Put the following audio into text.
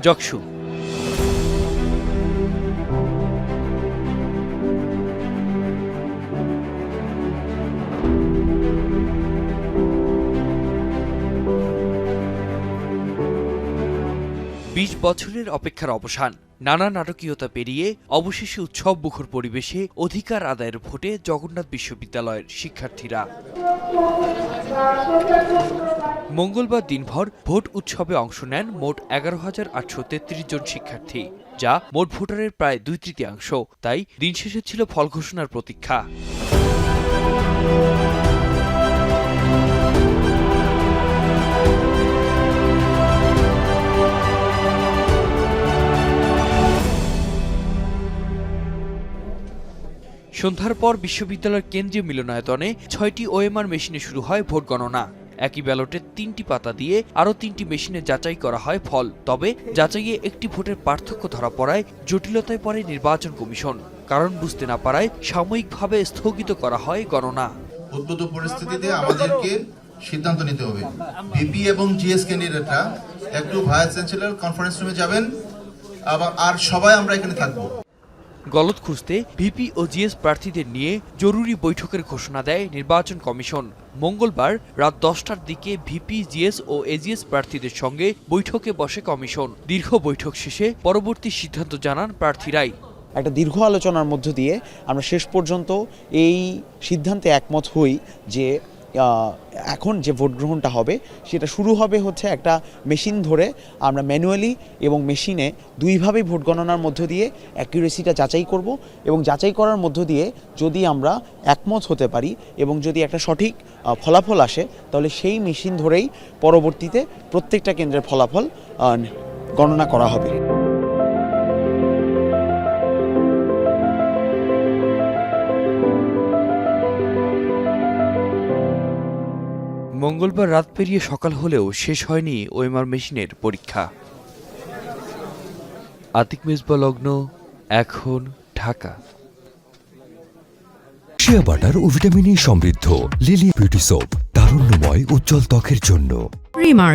যকসু। বছরের অপেক্ষার অবসান, নানা নাটকীয়তা পেরিয়ে অবশেষে উৎসব মুখর পরিবেশে অধিকার আদায়ের ভোটে জগন্নাথ বিশ্ববিদ্যালয়ের শিক্ষার্থীরা। মঙ্গলবার দিনভর ভোট উৎসবে অংশ নেন মোট 11,833 জন শিক্ষার্থী, যা মোট ভোটারের প্রায় 2/3। তাই দিন শেষে ছিল ফল ঘোষণার প্রতীক্ষা। সন্ধ্যার পর বিশ্ববিদ্যালয়ের কেন্দ্রীয় মিলনায়তনে 6টি ওএমআর মেশিনে শুরু হয় ভোট গণনা। একই ব্যালটে 3টি পাতা দিয়ে আরও 3টি মেশিনে যাচাই করা হয় ফল। তবে যাচাইয়ে একটি ভোটের পার্থক্য ধরা পড়ায় জটিলতায় পড়ে নির্বাচন কমিশন। কারণ বুঝতে না পারায় সাময়িকভাবে স্থগিত করা হয় গণনা। উদ্ভূত পরিস্থিতিতে আমাদেরকে সিদ্ধান্ত নিতে হবে। ভিপি এবং জিএস ক্যান্ডিডেটরা একটু ভাইস চ্যান্সেলর কনফারেন্স রুমে যাবেন, আর সবাই আমরা এখানে থাকবো। গলদ খুঁজতে ভিপি ও জিএস প্রার্থীদের নিয়ে জরুরি বৈঠকের ঘোষণা দেয় নির্বাচন কমিশন। মঙ্গলবার রাত 10টার দিকে ভিপি, জিএস ও এজিএস প্রার্থীদের সঙ্গে বৈঠকে বসে কমিশন। দীর্ঘ বৈঠক শেষে পরবর্তী সিদ্ধান্ত জানান প্রার্থীরাই। একটা দীর্ঘ আলোচনার মধ্য দিয়ে আমরা শেষ পর্যন্ত এই সিদ্ধান্তে একমত হই যে এখন যে ভোট গ্রহণটা হবে সেটা শুরু হবে হচ্ছে একটা মেশিন ধরে। আমরা ম্যানুয়ালি এবং মেশিনে দুইভাবেই ভোট গণনার মধ্য দিয়ে অ্যাকুরেসিটা যাচাই করব, এবং যাচাই করার মধ্য দিয়ে যদি আমরা একমত হতে পারি এবং যদি একটা সঠিক ফলাফল আসে, তাহলে সেই মেশিন ধরেই পরবর্তীতে প্রত্যেকটা কেন্দ্রের ফলাফল গণনা করা হবে। মঙ্গলবার রাত পেরিয়ে সকাল হলেও শেষ হয়নি ওএমআর মেশিনের পরীক্ষা। আতিক মেজবা লগ্ন, এখন ঢাকা। শিয়া বাটার ও ভিটামিন ই সমৃদ্ধ লিলি বিউটি সোপ, তারুণ্যময় উজ্জ্বল ত্বকের জন্য। রিমার্ক,